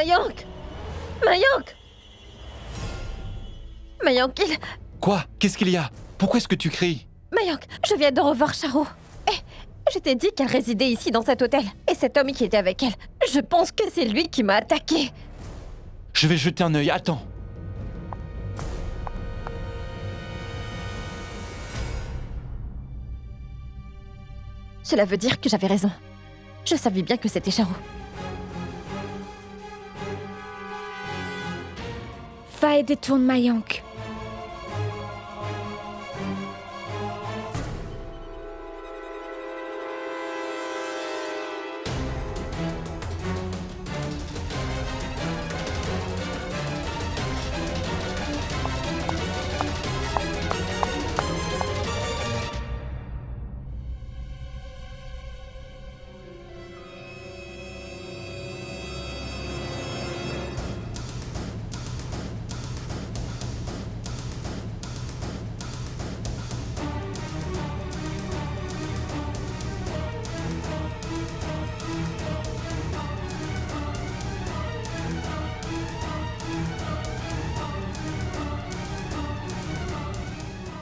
Mayank! Mayank! Mayank, Quoi? Qu'est-ce qu'il y a? Pourquoi est-ce que tu cries? Mayank, je viens de revoir Charo. Je t'ai dit qu'elle résidait ici dans cet hôtel. Et cet homme qui était avec elle, je pense que c'est lui qui m'a attaqué. Je vais jeter un œil, attends. Cela veut dire que j'avais raison. Je savais bien que c'était Charo. Va et détourne Mayank.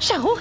Charo?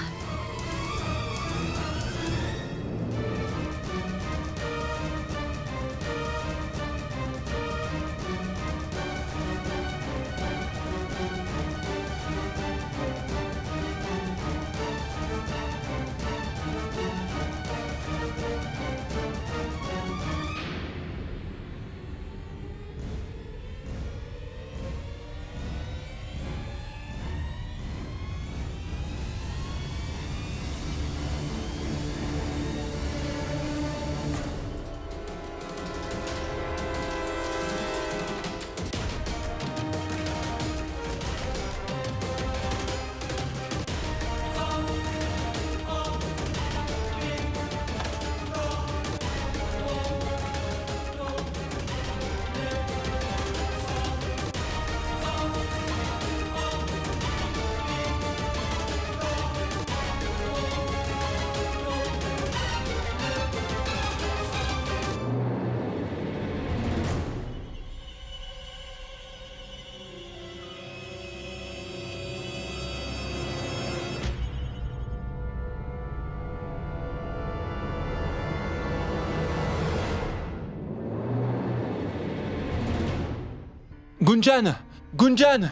Gunjan! Gunjan!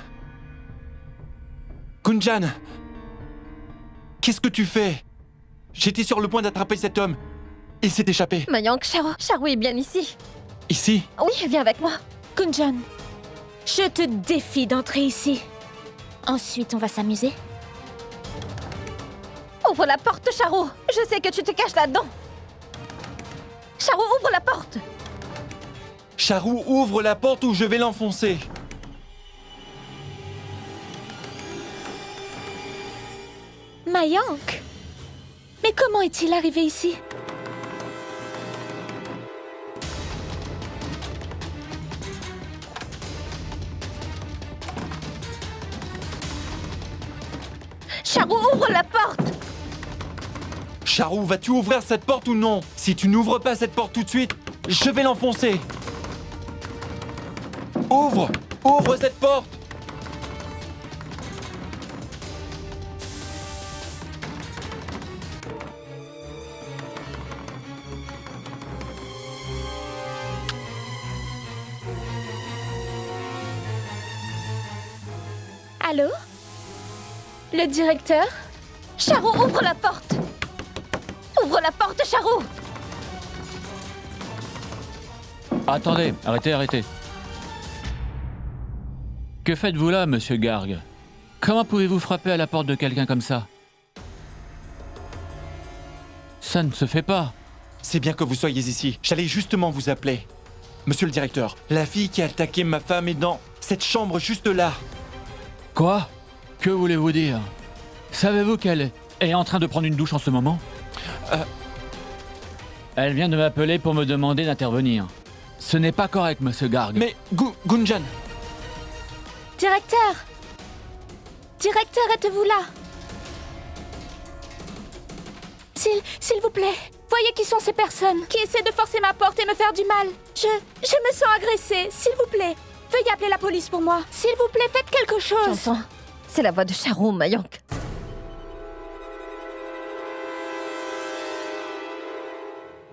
Gunjan! Qu'est-ce que tu fais? J'étais sur le point d'attraper cet homme. Il s'est échappé. Mayank, Charo est bien ici. Ici? Oui, viens avec moi. Gunjan, je te défie d'entrer ici. Ensuite, on va s'amuser. Ouvre la porte, Charo. Je sais que tu te caches là-dedans. Charo, ouvre la porte. Charou, ouvre la porte ou je vais l'enfoncer. Mayank? Mais comment est-il arrivé ici? Charo, ouvre la porte. Charou, vas-tu ouvrir cette porte ou non? Si tu n'ouvres pas cette porte tout de suite, je vais l'enfoncer. Ouvre! Ouvre cette porte! Allô? Le directeur? Charo, ouvre la porte. Ouvre la porte, Charo. Attendez, arrêtez. Que faites-vous là, monsieur Garg? Comment pouvez-vous frapper à la porte de quelqu'un comme ça? Ça ne se fait pas. C'est bien que vous soyez ici. J'allais justement vous appeler. Monsieur le directeur, la fille qui a attaqué ma femme est dans cette chambre juste là. Quoi? Que voulez-vous dire? Savez-vous qu'elle est en train de prendre une douche en ce moment? Elle vient de m'appeler pour me demander d'intervenir. Ce n'est pas correct, monsieur Garg. Mais Gunjan! Directeur! Directeur, êtes-vous là? S'il vous plaît, voyez qui sont ces personnes qui essaient de forcer ma porte et me faire du mal. Je me sens agressée, s'il vous plaît. veuillez appeler la police pour moi. S'il vous plaît, faites quelque chose. J'entends. C'est la voix de Charo, Mayank.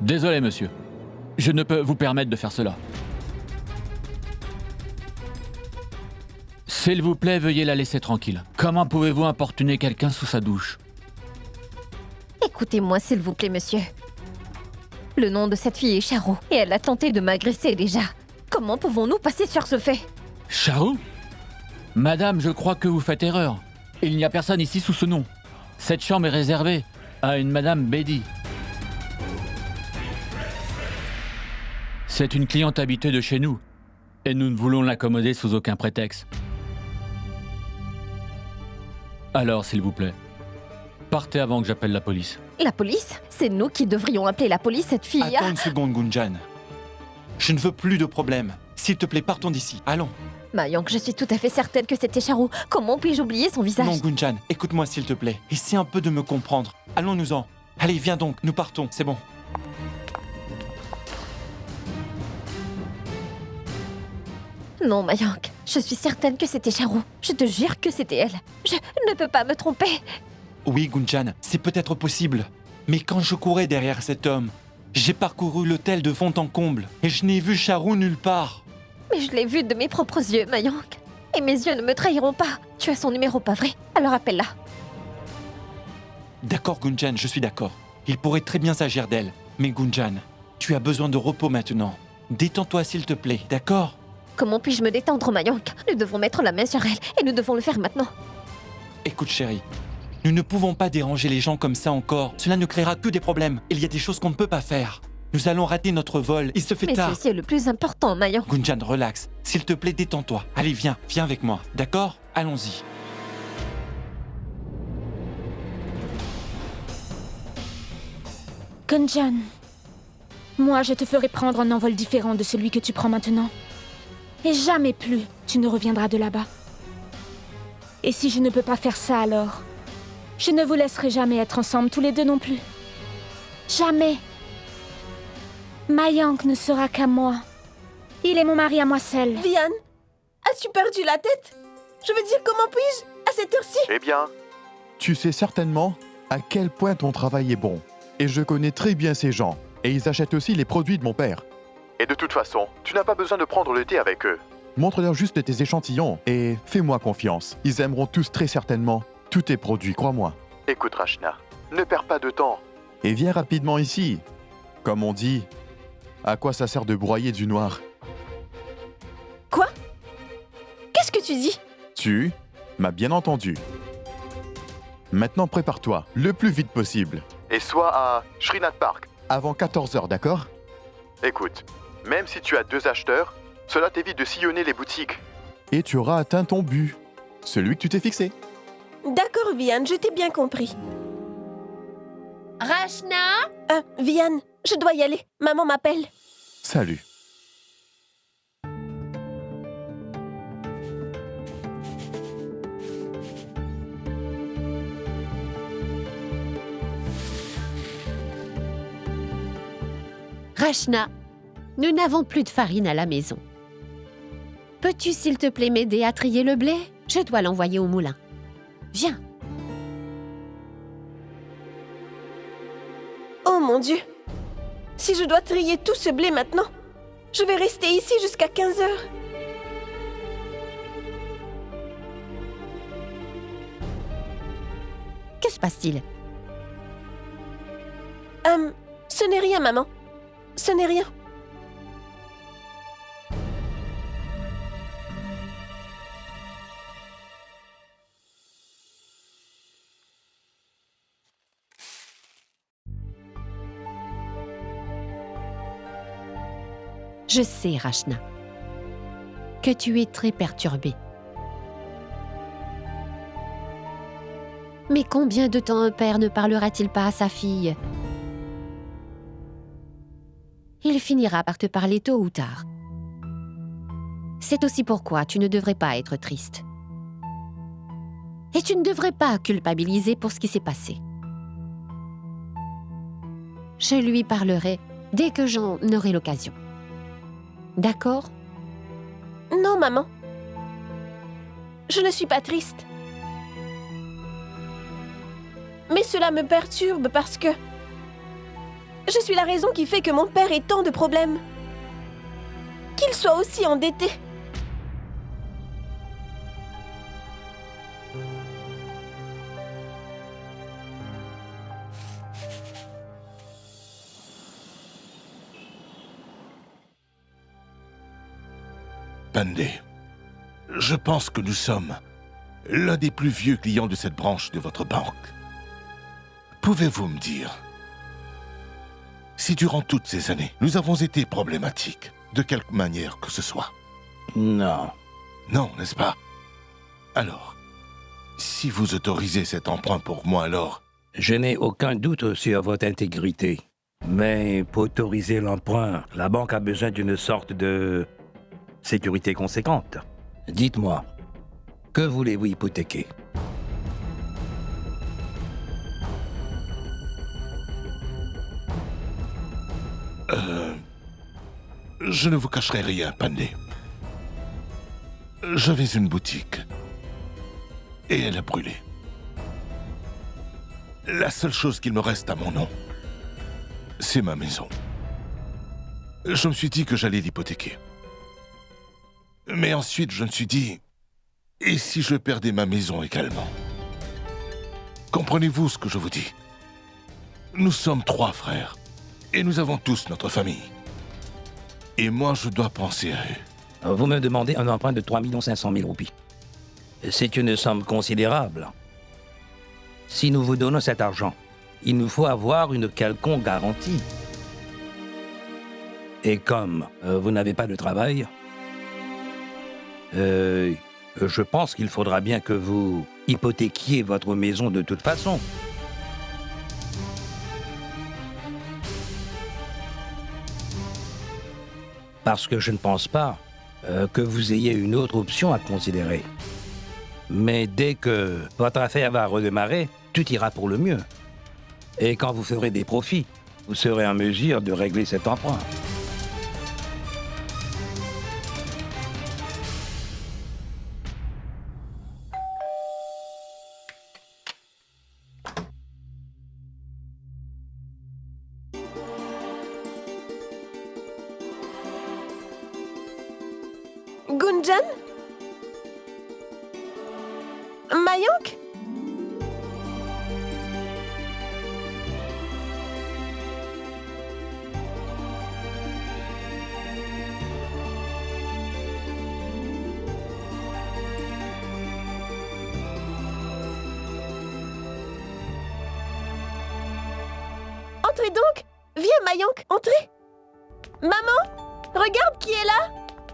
Désolé, monsieur. Je ne peux vous permettre de faire cela. S'il vous plaît, veuillez la laisser tranquille. Comment pouvez-vous importuner quelqu'un sous sa douche? Écoutez-moi, s'il vous plaît, monsieur. Le nom de cette fille est Charo, et elle a tenté de m'agresser déjà. Comment pouvons-nous passer sur ce fait? Charou? Madame, je crois que vous faites erreur. Il n'y a personne ici sous ce nom. Cette chambre est réservée à une Madame Bedi. C'est une cliente habituée de chez nous, et nous ne voulons l'accommoder sous aucun prétexte. Alors, s'il vous plaît, partez avant que j'appelle la police. La police? C'est nous qui devrions appeler la police, cette fille. Attends une seconde, Gunjan. Je ne veux plus de problème. S'il te plaît, partons d'ici. Allons. Mayank, je suis tout à fait certaine que c'était Charo. Comment puis-je oublier son visage? Non, Gunjan, écoute-moi s'il te plaît. Essaie un peu de me comprendre. Allons-nous-en. Allez, viens donc, nous partons, c'est bon. Non, Mayank, je suis certaine que c'était Charo. Je te jure que c'était elle. Je ne peux pas me tromper. Oui, Gunjan, c'est peut-être possible. Mais quand je courais derrière cet homme, j'ai parcouru l'hôtel de fond en comble et je n'ai vu Charo nulle part. Mais je l'ai vue de mes propres yeux, Mayank. Et mes yeux ne me trahiront pas. Tu as son numéro, pas vrai? Alors appelle-la. D'accord, Gunjan, je suis d'accord. Il pourrait très bien s'agir d'elle. Mais Gunjan, tu as besoin de repos maintenant. Détends-toi s'il te plaît, d'accord? Comment puis-je me détendre, Mayank? Nous devons mettre la main sur elle et nous devons le faire maintenant. Écoute, chérie, nous ne pouvons pas déranger les gens comme ça encore. Cela ne créera que des problèmes. Il y a des choses qu'on ne peut pas faire. Nous allons rater notre vol. Il se fait Mais tard. ceci est le plus important, Mayank. Gunjan, relax. S'il te plaît, détends-toi. Allez, viens avec moi. D'accord? Allons-y. Gunjan, moi je te ferai prendre un envol différent de celui que tu prends maintenant. Et jamais plus tu ne reviendras de là-bas. Et si je ne peux pas faire ça alors, je ne vous laisserai jamais être ensemble tous les deux non plus. Jamais. Mayank ne sera qu'à moi. Il est mon mari à moi seul. Vian, as-tu perdu la tête? Je veux dire, comment puis-je, à cette heure-ci? Eh bien, tu sais certainement à quel point ton travail est bon. Et je connais très bien ces gens. Et ils achètent aussi les produits de mon père. Et de toute façon, tu n'as pas besoin de prendre le thé avec eux. Montre-leur juste tes échantillons et fais-moi confiance. Ils aimeront tous très certainement tous tes produits, crois-moi. Écoute, Rachna, ne perds pas de temps. Et viens rapidement ici. Comme on dit, à quoi ça sert de broyer du noir? Quoi? Qu'est-ce que tu dis? Tu m'as bien entendu. Maintenant, prépare-toi le plus vite possible. Et sois à Srinath Park avant 14h, d'accord? Écoute, même si tu as 2 acheteurs, cela t'évite de sillonner les boutiques. Et tu auras atteint ton but, celui que tu t'es fixé. D'accord, Vian, je t'ai bien compris. Rachna? Vian, je dois y aller. Maman m'appelle. Salut. Rachna, nous n'avons plus de farine à la maison. Peux-tu, s'il te plaît, m'aider à trier le blé? Je dois l'envoyer au moulin. Viens. Oh mon Dieu! Si je dois trier tout ce blé maintenant, je vais rester ici jusqu'à 15 heures. Que se passe-t-il? Ce n'est rien, maman. Ce n'est rien. Je sais, Rachna, que tu es très perturbée. Mais combien de temps un père ne parlera-t-il pas à sa fille? Il finira par te parler tôt ou tard. C'est aussi pourquoi tu ne devrais pas être triste. Et tu ne devrais pas culpabiliser pour ce qui s'est passé. Je lui parlerai dès que j'en aurai l'occasion. D'accord? Non, maman. Je ne suis pas triste. Mais cela me perturbe parce que... je suis la raison qui fait que mon père ait tant de problèmes. Qu'il soit aussi endetté. Pandey, je pense que nous sommes l'un des plus vieux clients de cette branche de votre banque. Pouvez-vous me dire si durant toutes ces années, nous avons été problématiques, de quelque manière que ce soit? Non. Non, n'est-ce pas? Alors, si vous autorisez cet emprunt pour moi, alors... Je n'ai aucun doute sur votre intégrité. Mais pour autoriser l'emprunt, la banque a besoin d'une sorte de sécurité conséquente. Dites-moi, que voulez-vous hypothéquer? Je ne vous cacherai rien, Pandey. J'avais une boutique. Et elle a brûlé. La seule chose qu'il me reste à mon nom, c'est ma maison. Je me suis dit que j'allais l'hypothéquer. Mais ensuite, je me suis dit... et si je perdais ma maison également? Comprenez-vous ce que je vous dis? Nous sommes 3 frères. Et nous avons tous notre famille. Et moi, je dois penser à eux. Vous me demandez un emprunt de 3 500 000 roupies. C'est une somme considérable. Si nous vous donnons cet argent, il nous faut avoir une quelconque garantie. Et comme vous n'avez pas de travail, je pense qu'il faudra bien que vous hypothéquiez votre maison de toute façon. Parce que je ne pense pas que vous ayez une autre option à considérer. Mais dès que votre affaire va redémarrer, tout ira pour le mieux. Et quand vous ferez des profits, vous serez en mesure de régler cet emprunt. Gunjan? Mayank? Entrez donc! Viens, Mayank, entrez! Maman, regarde qui est là!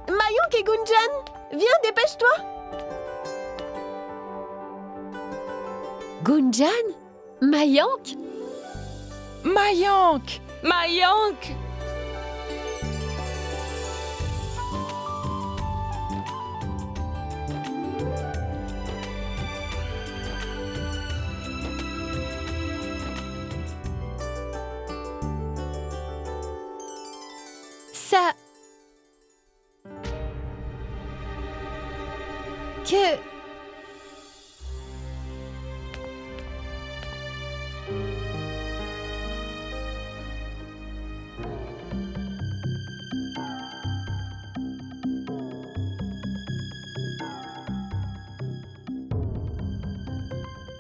Mayank et Gunjan! Viens, dépêche-toi! Gunjan? Mayank? Mayank! Mayank! Ça... que...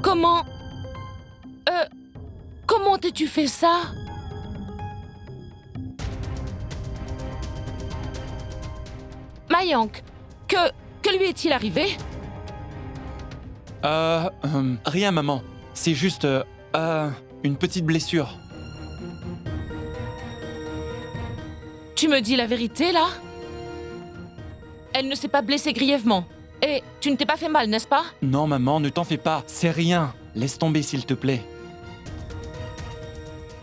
Comment... comment t'es-tu fait ça? Mayank, que lui est-il arrivé? Rien, maman. C'est juste... une petite blessure. Tu me dis la vérité, là? Elle ne s'est pas blessée grièvement. Et tu ne t'es pas fait mal, n'est-ce pas? Non, maman, ne t'en fais pas. C'est rien. Laisse tomber, s'il te plaît.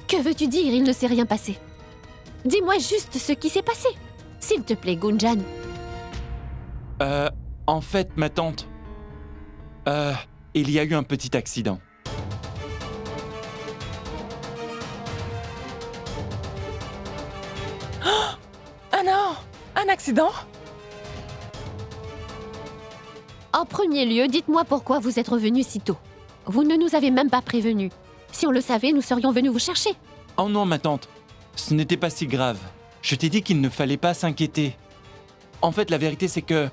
Que veux-tu dire? Il ne s'est rien passé. Dis-moi juste ce qui s'est passé. S'il te plaît, Gunjan. En fait, ma tante... il y a eu un petit accident. Ah non! Un accident? En premier lieu, dites-moi pourquoi vous êtes revenu si tôt. Vous ne nous avez même pas prévenus. Si on le savait, nous serions venus vous chercher. Oh non, ma tante, ce n'était pas si grave. Je t'ai dit qu'il ne fallait pas s'inquiéter. En fait, la vérité, c'est que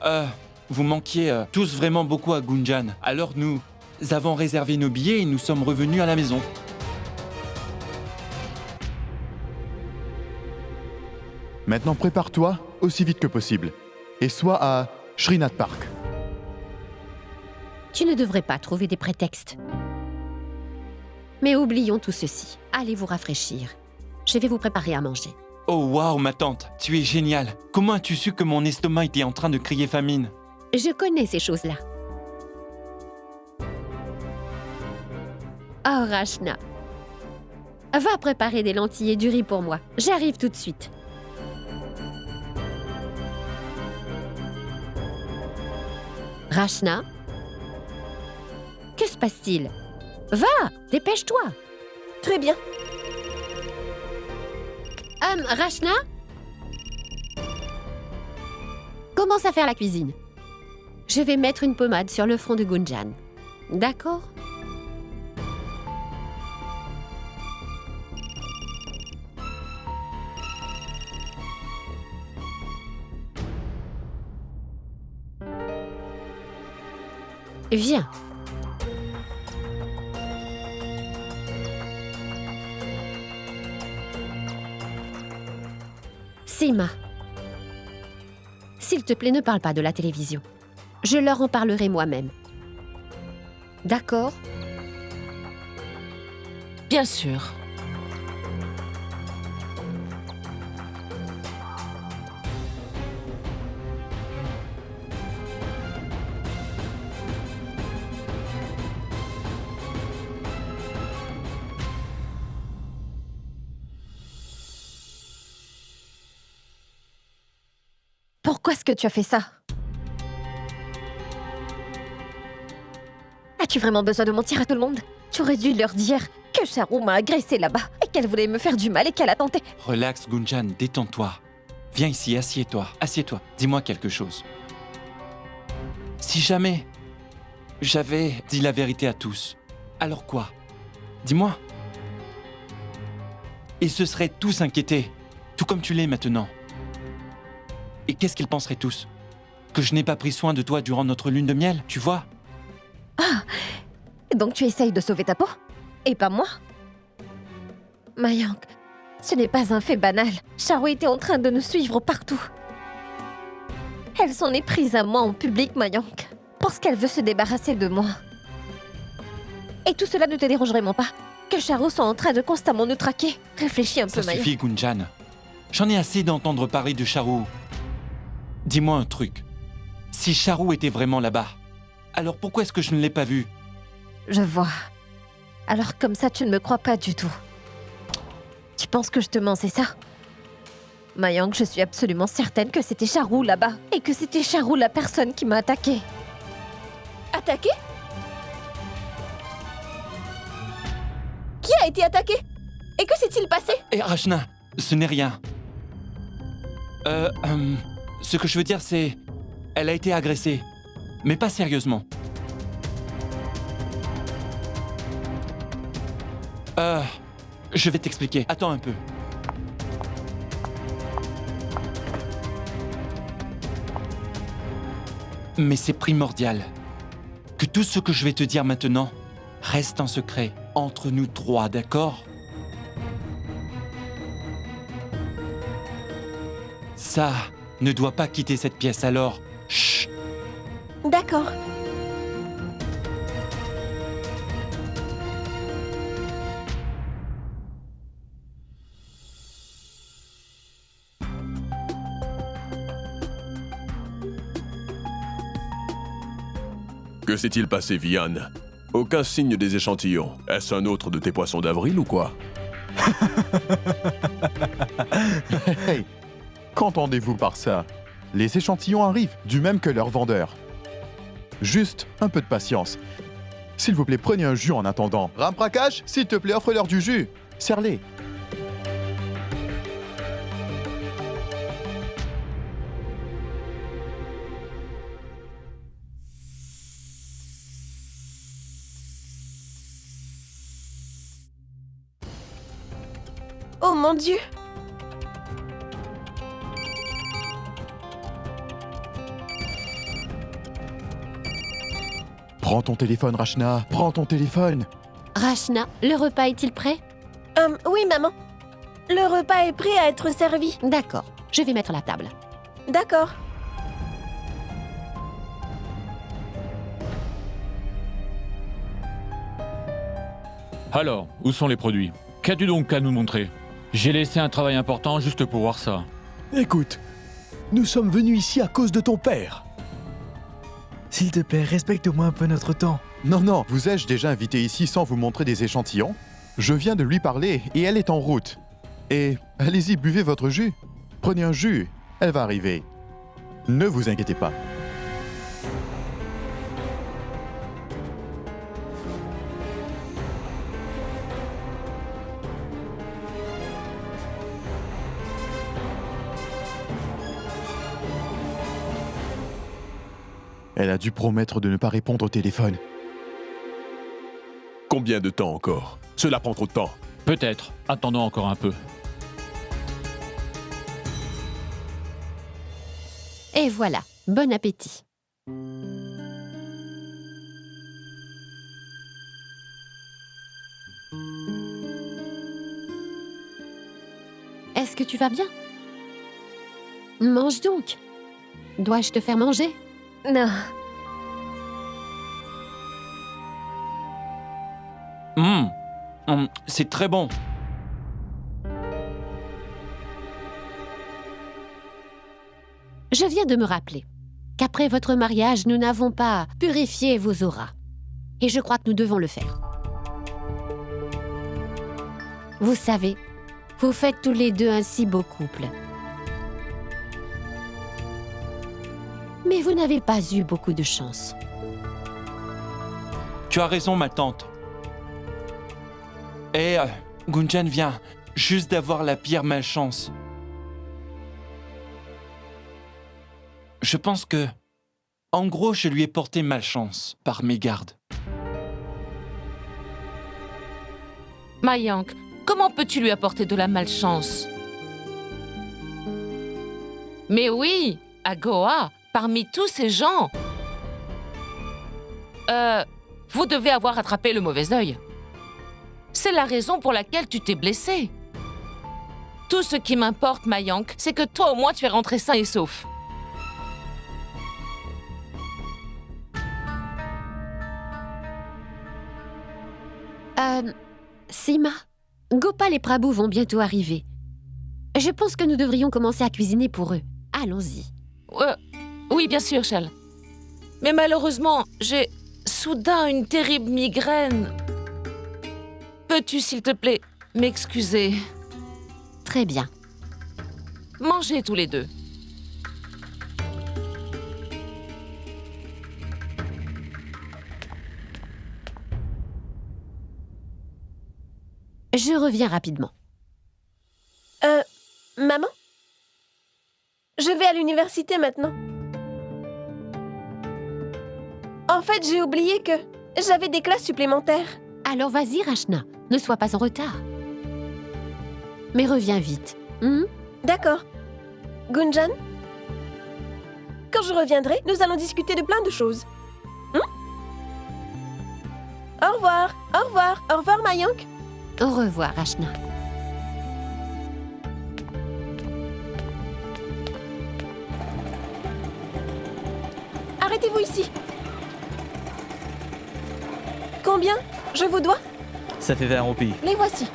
vous manquiez tous vraiment beaucoup à Gunjan. Alors nous avons réservé nos billets et nous sommes revenus à la maison. Maintenant, prépare-toi aussi vite que possible. Et sois à Srinath Park. Tu ne devrais pas trouver des prétextes. Mais oublions tout ceci. Allez vous rafraîchir. Je vais vous préparer à manger. Oh waouh, ma tante, tu es géniale. Comment as-tu su que mon estomac était en train de crier famine? Je connais ces choses-là. Oh, Rachna. Va préparer des lentilles et du riz pour moi. J'arrive tout de suite. Rachna? Que se passe-t-il? Va, dépêche-toi. Très bien. Rachna? Commence à faire la cuisine. Je vais mettre une pommade sur le front de Gunjan. D'accord? Viens. Seema, s'il te plaît, ne parle pas de la télévision. Je leur en parlerai moi-même. D'accord? Bien sûr. Pourquoi est-ce que tu as fait ça? As-tu vraiment besoin de mentir à tout le monde? Tu aurais dû leur dire que Charu m'a agressé là-bas et qu'elle voulait me faire du mal et qu'elle a tenté. Relax, Gunjan, détends-toi. Viens ici, assieds-toi. Assieds-toi. Dis-moi quelque chose. Si jamais j'avais dit la vérité à tous, alors quoi? Dis-moi. Ils se seraient tous inquiétés, tout comme tu l'es maintenant. Et qu'est-ce qu'ils penseraient tous? Que je n'ai pas pris soin de toi durant notre lune de miel, tu vois? Ah, donc tu essayes de sauver ta peau? Et pas moi? Mayank, ce n'est pas un fait banal. Charu était en train de nous suivre partout. Elle s'en est prise à moi en public, Mayank, parce qu'elle veut se débarrasser de moi. Et tout cela ne te dérange vraiment pas? Que Charu soit en train de constamment nous traquer? Réfléchis un peu, Ça Mayank. suffit, Gunjan. J'en ai assez d'entendre parler de Charu. Dis-moi un truc. Si Charu était vraiment là-bas, alors pourquoi est-ce que je ne l'ai pas vu? Je vois. Alors comme ça, tu ne me crois pas du tout. Tu penses que je te mens, c'est ça? Mayank, je suis absolument certaine que c'était Charu là-bas. Et que c'était Charu la personne qui m'a attaquée. Attaqué? Qui a été attaqué? Et que s'est-il passé? Et Rachna, ce n'est rien. Ce que je veux dire, c'est... Elle a été agressée. Mais pas sérieusement. Je vais t'expliquer. Attends un peu. Mais c'est primordial que tout ce que je vais te dire maintenant reste un secret entre nous trois, d'accord? Ça ne doit pas quitter cette pièce, alors... Chut! D'accord. Que s'est-il passé, Vian? Aucun signe des échantillons. Est-ce un autre de tes poissons d'avril ou quoi? Hey, qu'entendez-vous par ça? Les échantillons arrivent, du même que leur vendeur. Juste un peu de patience. S'il vous plaît, prenez un jus en attendant. Ramprakash, s'il te plaît, offre-leur du jus. Serre-les. Oh mon Dieu! Prends ton téléphone, Rachna. Prends ton téléphone. Rachna, le repas est-il prêt? Oui, maman. Le repas est prêt à être servi. D'accord, je vais mettre la table. D'accord. Alors, où sont les produits? Qu'as-tu donc à nous montrer? J'ai laissé un travail important juste pour voir ça. Écoute, nous sommes venus ici à cause de ton père. S'il te plaît, respecte-moi un peu notre temps. Non, vous ai-je déjà invité ici sans vous montrer des échantillons? Je viens de lui parler et elle est en route. Et allez-y, buvez votre jus. Prenez un jus, elle va arriver. Ne vous inquiétez pas. Elle a dû promettre de ne pas répondre au téléphone. Combien de temps encore? Cela prend trop de temps. Peut-être. Attendons encore un peu. Et voilà, bon appétit. Est-ce que tu vas bien? Mange donc. Dois-je te faire manger? Non. C'est très bon. Je viens de me rappeler qu'après votre mariage, nous n'avons pas purifié vos auras. Et je crois que nous devons le faire. Vous savez, vous faites tous les deux un si beau couple. Mais vous n'avez pas eu beaucoup de chance. Tu as raison, ma tante. Et Gunjan vient juste d'avoir la pire malchance. Je pense que, en gros, je lui ai porté malchance par mégarde. Mayank, comment peux-tu lui apporter de la malchance? Mais oui, à Goa, parmi tous ces gens... vous devez avoir attrapé le mauvais œil. C'est la raison pour laquelle tu t'es blessé. Tout ce qui m'importe, Mayank, c'est que toi au moins tu es rentré sain et sauf. Sima, Gopal et Prabhu vont bientôt arriver. Je pense que nous devrions commencer à cuisiner pour eux. Allons-y. Oui, bien sûr, Shell. Mais malheureusement, j'ai soudain une terrible migraine. Peux-tu, s'il te plaît, m'excuser? Très bien. Mangez tous les deux. Je reviens rapidement. Maman? Je vais à l'université maintenant. En fait, j'ai oublié que j'avais des classes supplémentaires. Alors vas-y, Rachna, ne sois pas en retard. Mais reviens vite. D'accord. Gunjan? Quand je reviendrai, nous allons discuter de plein de choses. Au revoir, au revoir, au revoir, Mayank. Au revoir, Rachna. Arrêtez-vous ici. Combien je vous dois? Ça fait 20 roupies. Les voici.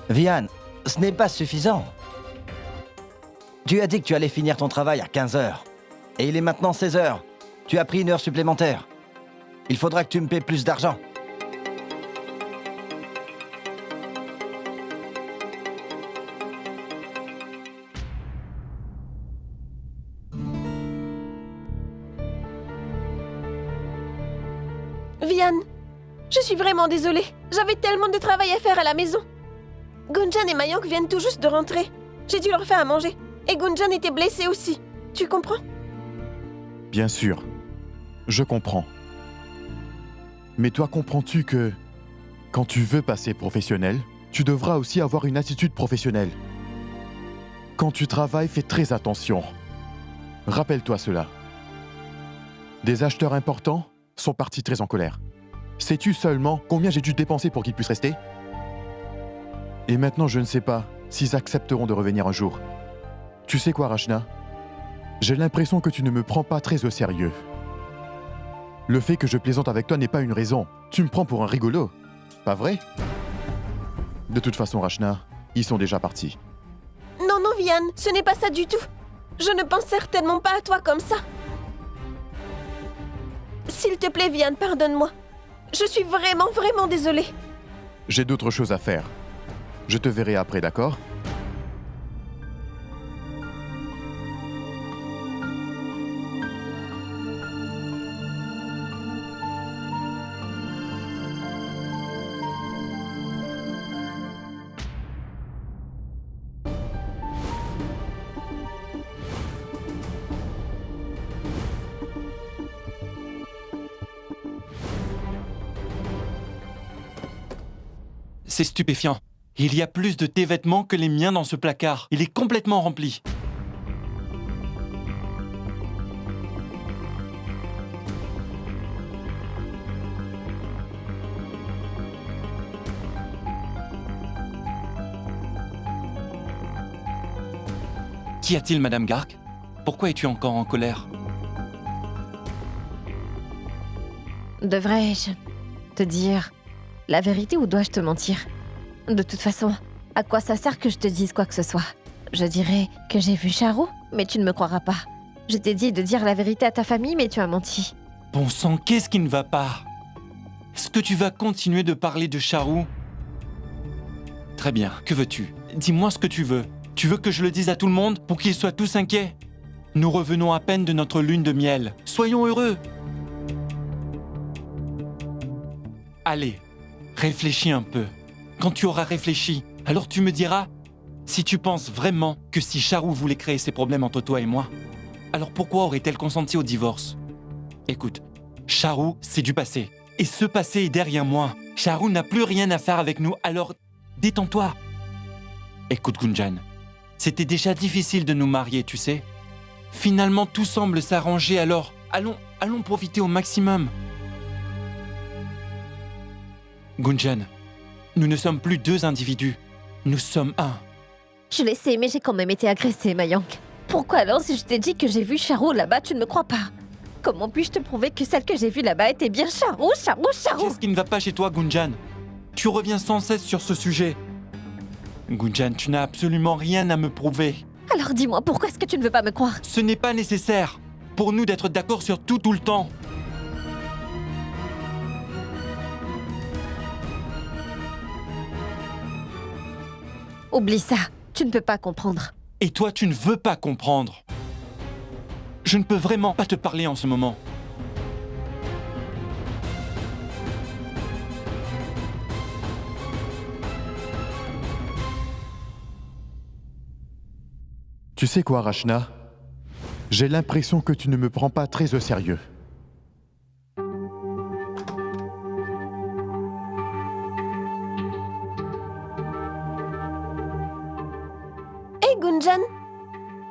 Vian, ce n'est pas suffisant. Tu as dit que tu allais finir ton travail à 15 heures. Et il est maintenant 16 heures. Tu as pris 1 heure supplémentaire. Il faudra que tu me paies plus d'argent. Vian, je suis vraiment désolée. J'avais tellement de travail à faire à la maison. Gunjan et Mayank viennent tout juste de rentrer. J'ai dû leur faire à manger. Et Gunjan était blessé aussi. Tu comprends? Bien sûr. Je comprends. Mais toi, comprends-tu que quand tu veux passer professionnel, tu devras aussi avoir une attitude professionnelle. Quand tu travailles, fais très attention. Rappelle-toi cela. Des acheteurs importants sont partis très en colère. Sais-tu seulement combien j'ai dû dépenser pour qu'ils puissent rester? Et maintenant, je ne sais pas s'ils accepteront de revenir un jour. Tu sais quoi, Rachna? J'ai l'impression que tu ne me prends pas très au sérieux. Le fait que je plaisante avec toi n'est pas une raison. Tu me prends pour un rigolo. Pas vrai? De toute façon, Rachna, ils sont déjà partis. Non, non, Vian, ce n'est pas ça du tout. Je ne pense certainement pas à toi comme ça. S'il te plaît, Vian, pardonne-moi. Je suis vraiment, vraiment désolée. J'ai d'autres choses à faire. Je te verrai après, d'accord? C'est stupéfiant. Il y a plus de tes vêtements que les miens dans ce placard. Il est complètement rempli. Qu'y a-t-il, Madame Gark? Pourquoi es-tu encore en colère? Devrais-je te dire la vérité ou dois-je te mentir? De toute façon, à quoi ça sert que je te dise quoi que ce soit? Je dirais que j'ai vu Charou, mais tu ne me croiras pas. Je t'ai dit de dire la vérité à ta famille, mais tu as menti. Bon sang, qu'est-ce qui ne va pas? Est-ce que tu vas continuer de parler de Charou? Très bien, que veux-tu? Dis-moi ce que tu veux. Tu veux que je le dise à tout le monde pour qu'ils soient tous inquiets? Nous revenons à peine de notre lune de miel. Soyons heureux! Allez, réfléchis un peu. Quand tu auras réfléchi, alors tu me diras si tu penses vraiment que si Charou voulait créer ces problèmes entre toi et moi, alors pourquoi aurait-elle consenti au divorce? Écoute, Charou, c'est du passé. Et ce passé est derrière moi. Charou n'a plus rien à faire avec nous, alors détends-toi. Écoute, Gunjan, c'était déjà difficile de nous marier, tu sais. Finalement, tout semble s'arranger, alors allons profiter au maximum. Gunjan, nous ne sommes plus deux individus. Nous sommes un. Je le sais, mais j'ai quand même été agressée, Mayank. Pourquoi alors, si je t'ai dit que j'ai vu Charou là-bas, tu ne me crois pas? Comment puis-je te prouver que celle que j'ai vue là-bas était bien Charou? Qu'est-ce qui ne va pas chez toi, Gunjan? Tu reviens sans cesse sur ce sujet. Gunjan, tu n'as absolument rien à me prouver. Alors dis-moi, pourquoi est-ce que tu ne veux pas me croire? Ce n'est pas nécessaire pour nous d'être d'accord sur tout le temps. Oublie ça, tu ne peux pas comprendre. Et toi, tu ne veux pas comprendre. Je ne peux vraiment pas te parler en ce moment. Tu sais quoi, Rachna? J'ai l'impression que tu ne me prends pas très au sérieux. Hé, Gunjan!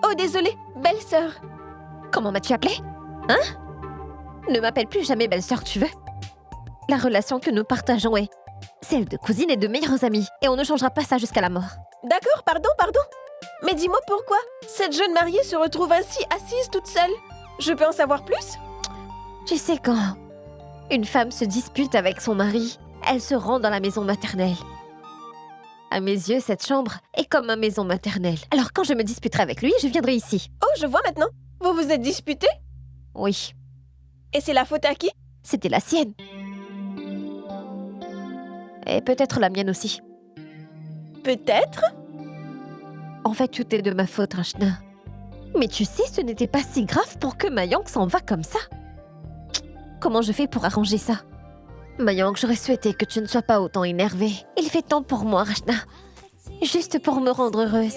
Oh, désolée, belle-sœur. Comment m'as-tu appelée? Hein? Ne m'appelle plus jamais belle-sœur, tu veux? La relation que nous partageons est celle de cousine et de meilleures amies. Et on ne changera pas ça jusqu'à la mort. D'accord, pardon. Mais dis-moi pourquoi cette jeune mariée se retrouve ainsi assise toute seule? Je peux en savoir plus? Tu sais, quand une femme se dispute avec son mari, elle se rend dans la maison maternelle. À mes yeux, cette chambre est comme ma maison maternelle. Alors quand je me disputerai avec lui, je viendrai ici. Oh, je vois maintenant. Vous vous êtes disputés? Oui, Et c'est la faute à qui? c'était la sienne. Et peut-être la mienne aussi. Peut-être? En fait, tout est de ma faute, Rachna. Mais tu sais, ce n'était pas si grave pour que Mayank s'en va comme ça. Comment je fais pour arranger ça? Mayank, j'aurais souhaité que tu ne sois pas autant énervé. Il fait temps pour moi, Rachna. Juste pour me rendre heureuse.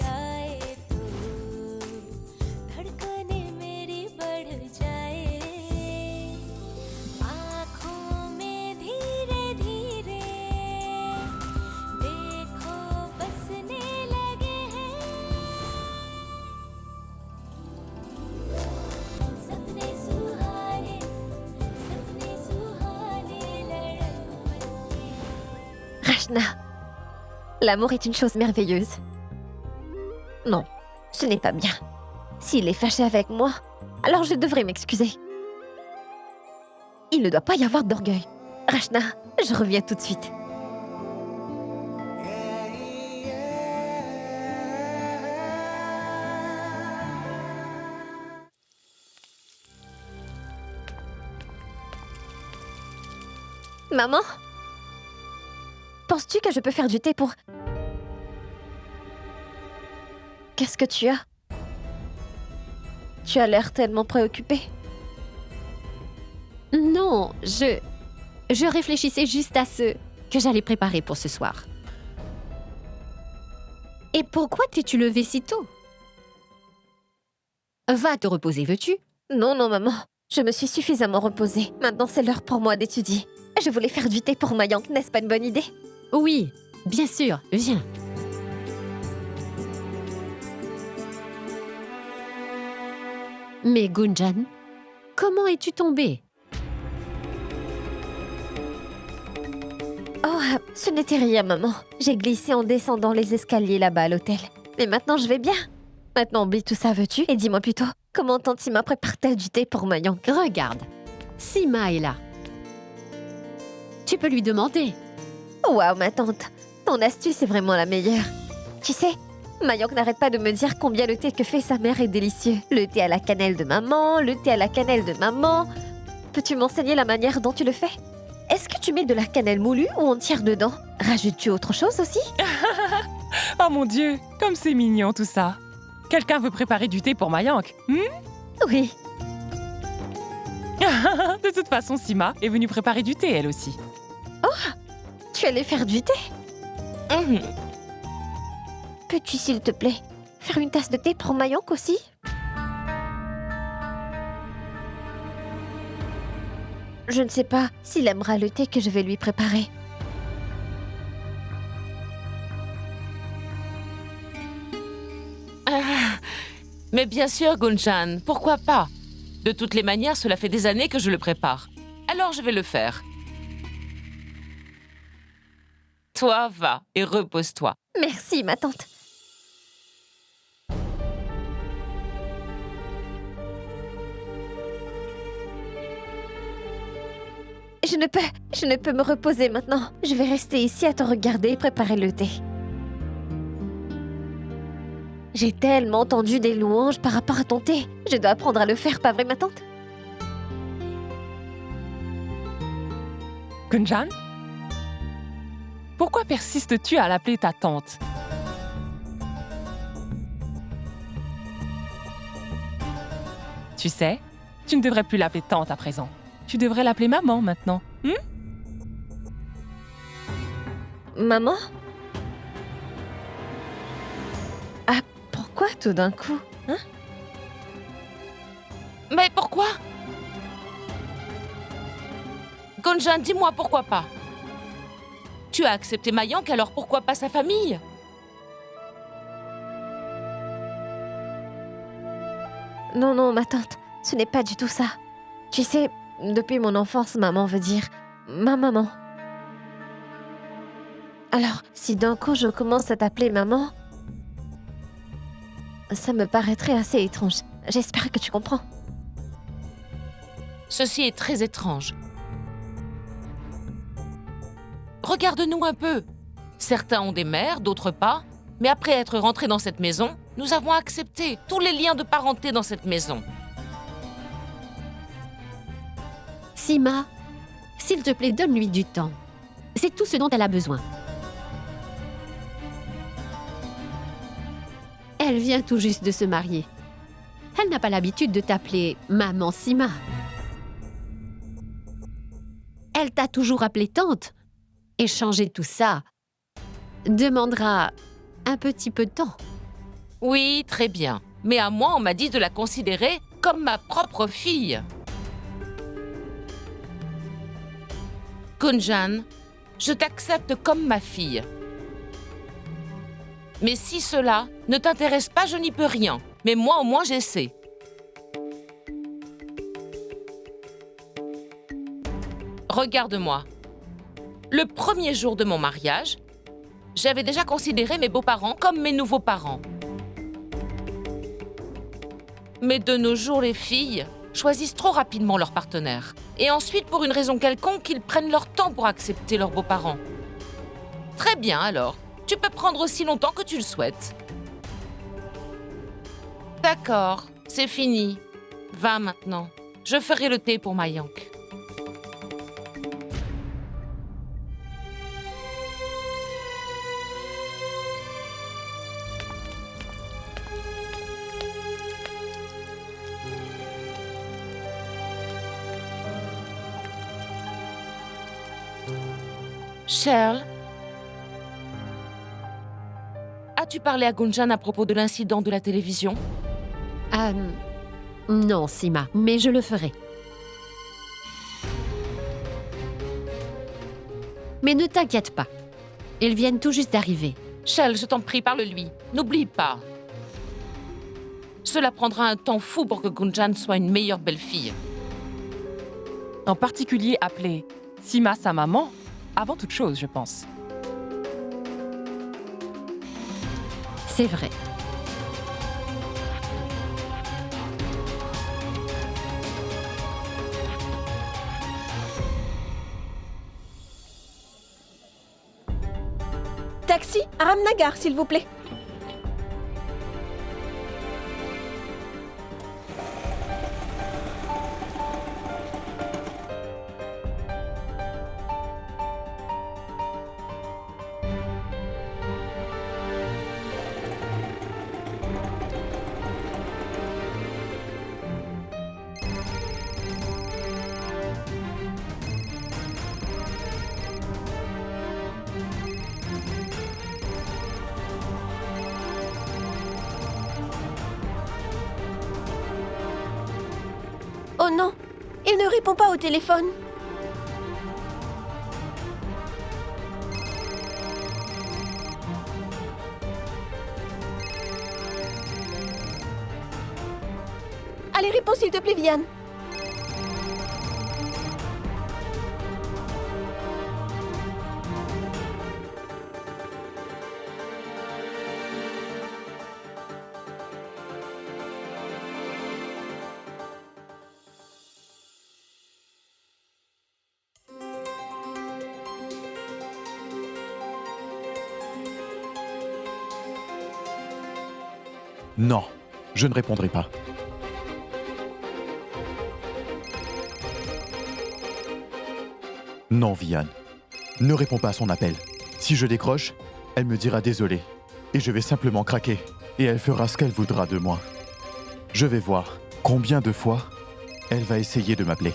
Rachna, l'amour est une chose merveilleuse. Non, ce n'est pas bien. S'il est fâché avec moi, alors je devrais m'excuser. Il ne doit pas y avoir d'orgueil. Rachna, je reviens tout de suite. Maman? Penses-tu que je peux faire du thé pour... Qu'est-ce que tu as? Tu as l'air tellement préoccupée. Non, je réfléchissais juste à ce que j'allais préparer pour ce soir. Et pourquoi t'es-tu levée si tôt? Va te reposer, veux-tu? Non, non, maman. Je me suis suffisamment reposée. Maintenant, c'est l'heure pour moi d'étudier. Je voulais faire du thé pour Mayank, n'est-ce pas une bonne idée? Oui, bien sûr, viens. Mais Gunjan, comment es-tu tombée? Oh, ce n'était rien, maman. J'ai glissé en descendant les escaliers là-bas à l'hôtel. Mais maintenant, je vais bien. Maintenant, oublie tout ça, veux-tu? Et dis-moi plutôt, comment tante Sima prépare-t-elle du thé pour Mayank? Regarde, Sima est là. Tu peux lui demander. Waouh, ma tante. Ton astuce est vraiment la meilleure. Tu sais, Mayank n'arrête pas de me dire combien le thé que fait sa mère est délicieux. Le thé à la cannelle de maman, le thé à la cannelle de maman. Peux-tu m'enseigner la manière dont tu le fais? Est-ce que tu mets de la cannelle moulue ou entière dedans? Rajoutes-tu autre chose aussi? Oh mon Dieu, comme c'est mignon tout ça. Quelqu'un veut préparer du thé pour Mayank? Oui. De toute façon, Sima est venue préparer du thé, elle aussi. Oh, tu allais faire du thé? Peux-tu, s'il te plaît, faire une tasse de thé pour Mayank aussi? Je ne sais pas s'il aimera le thé que je vais lui préparer. Mais bien sûr, Gunjan, pourquoi pas? De toutes les manières, cela fait des années que je le prépare. Alors je vais le faire. Toi, va et repose-toi. Merci, ma tante. Je ne peux me reposer maintenant. Je vais rester ici à te regarder et préparer le thé. J'ai tellement entendu des louanges par rapport à ton thé. Je dois apprendre à le faire, pas vrai, ma tante? Gunjan? Pourquoi persistes-tu à l'appeler ta tante? Tu sais, tu ne devrais plus l'appeler tante à présent. Tu devrais l'appeler maman maintenant. Maman? Ah, pourquoi tout d'un coup, hein? Mais pourquoi? Gunjan, dis-moi pourquoi pas? Tu as accepté Mayank, alors pourquoi pas sa famille? Non, non, ma tante, ce n'est pas du tout ça. Tu sais, depuis mon enfance, maman veut dire ma maman. Alors, si d'un coup je commence à t'appeler maman, ça me paraîtrait assez étrange. J'espère que tu comprends. Ceci est très étrange. Regarde-nous un peu. Certains ont des mères, d'autres pas. Mais après être rentrés dans cette maison, nous avons accepté tous les liens de parenté dans cette maison. Sima, s'il te plaît, donne-lui du temps. C'est tout ce dont elle a besoin. Elle vient tout juste de se marier. Elle n'a pas l'habitude de t'appeler Maman Sima. Elle t'a toujours appelée tante. Et changer tout ça demandera un petit peu de temps. Oui, très bien. Mais à moi, on m'a dit de la considérer comme ma propre fille. Gunjan, je t'accepte comme ma fille. Mais si cela ne t'intéresse pas, je n'y peux rien. Mais moi, au moins, j'essaie. Regarde-moi. Le premier jour de mon mariage, j'avais déjà considéré mes beaux-parents comme mes nouveaux parents. Mais de nos jours, les filles choisissent trop rapidement leur partenaire. Et ensuite, pour une raison quelconque, ils prennent leur temps pour accepter leurs beaux-parents. Très bien, alors. Tu peux prendre aussi longtemps que tu le souhaites. D'accord, c'est fini. Va maintenant. Je ferai le thé pour Mayank. Cheryl, as-tu parlé à Gunjan à propos de l'incident de la télévision? Non, Sima, mais je le ferai. Mais ne t'inquiète pas. Ils viennent tout juste d'arriver. Cheryl, je t'en prie, parle-lui. N'oublie pas. Cela prendra un temps fou pour que Gunjan soit une meilleure belle-fille. En particulier appeler Sima sa maman, avant toute chose, je pense. C'est vrai. Taxi à Ramnagar, s'il vous plaît. Oh non, il ne répond pas au téléphone. Allez, réponds s'il te plaît, Vianne. Non, je ne répondrai pas. Non, Vianne. Ne réponds pas à son appel. Si je décroche, elle me dira désolé. Et je vais simplement craquer. Et elle fera ce qu'elle voudra de moi. Je vais voir combien de fois elle va essayer de m'appeler.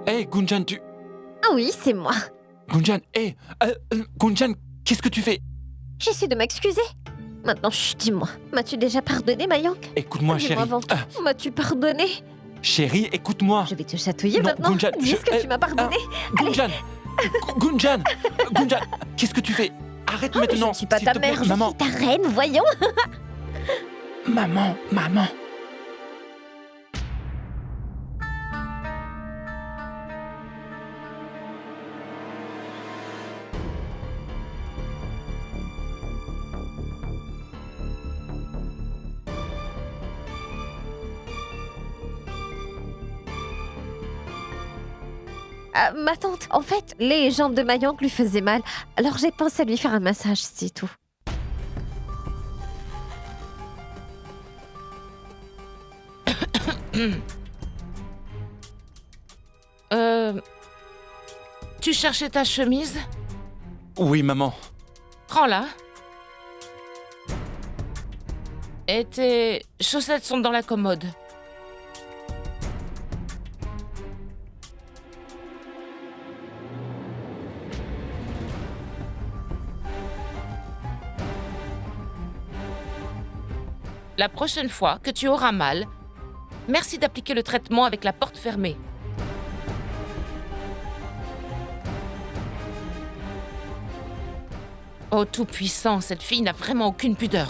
Hé, Gunjan, tu... Ah oui, c'est moi. Gunjan, hé Gunjan, qu'est-ce que tu fais? J'essaie de m'excuser. Maintenant, chut, dis-moi. M'as-tu déjà pardonné, Mayank? Écoute-moi, Dis-moi chérie. avant tout. M'as-tu pardonné? Chérie, écoute-moi. Je vais te chatouiller Non, maintenant. Gunjan, Dis ce que tu m'as pardonné. Gunjan Gunjan Gunjan, qu'est-ce que tu fais? Arrête Oh, mais maintenant. je ne suis pas s'il ta te plaît. mère, je Maman. suis ta reine, voyons. Maman. Ma tante, en fait, les jambes de Mayank lui faisaient mal, alors j'ai pensé à lui faire un massage, c'est tout. Tu cherchais ta chemise? Oui, maman. Prends-la. Et tes chaussettes sont dans la commode. La prochaine fois que tu auras mal, merci d'appliquer le traitement avec la porte fermée. Oh tout-puissant, cette fille n'a vraiment aucune pudeur.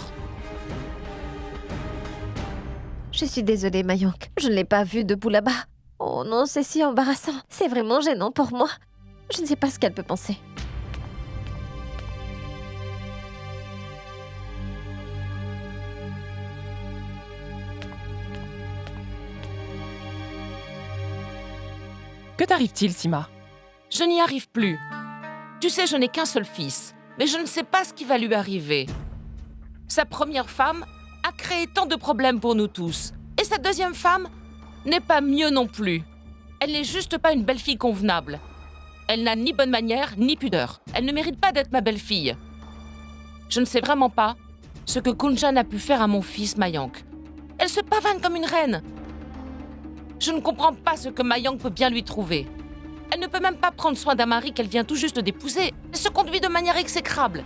Je suis désolée, Mayank. Je ne l'ai pas vue debout là-bas. Oh non, c'est si embarrassant. C'est vraiment gênant pour moi. Je ne sais pas ce qu'elle peut penser. Que t'arrive-t-il, Sima? Je n'y arrive plus. Tu sais, je n'ai qu'un seul fils, mais je ne sais pas ce qui va lui arriver. Sa première femme a créé tant de problèmes pour nous tous. Et sa deuxième femme n'est pas mieux non plus. Elle n'est juste pas une belle-fille convenable. Elle n'a ni bonne manière, ni pudeur. Elle ne mérite pas d'être ma belle-fille. Je ne sais vraiment pas ce que Gunjan a pu faire à mon fils, Mayank. Elle se pavane comme une reine. Je ne comprends pas ce que Mayank peut bien lui trouver. Elle ne peut même pas prendre soin d'un mari qu'elle vient tout juste d'épouser. Elle se conduit de manière exécrable.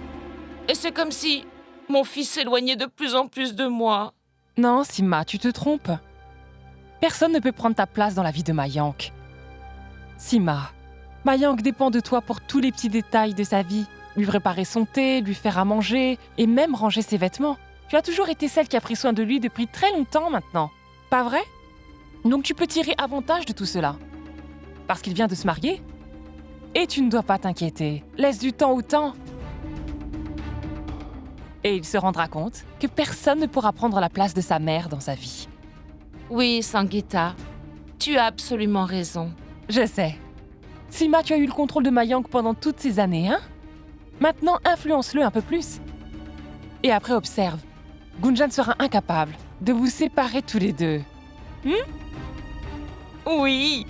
Et c'est comme si mon fils s'éloignait de plus en plus de moi. Non, Sima, tu te trompes. Personne ne peut prendre ta place dans la vie de Mayank. Sima, Mayank dépend de toi pour tous les petits détails de sa vie. Lui préparer son thé, lui faire à manger et même ranger ses vêtements. Tu as toujours été celle qui a pris soin de lui depuis très longtemps maintenant. Pas vrai? Donc tu peux tirer avantage de tout cela. Parce qu'il vient de se marier. Et tu ne dois pas t'inquiéter. Laisse du temps au temps. Et il se rendra compte que personne ne pourra prendre la place de sa mère dans sa vie. Oui, Sangeeta, tu as absolument raison. Je sais. Sima, tu as eu le contrôle de Mayank pendant toutes ces années, hein? Maintenant, influence-le un peu plus. Et après, observe. Gunjan sera incapable de vous séparer tous les deux. Oui.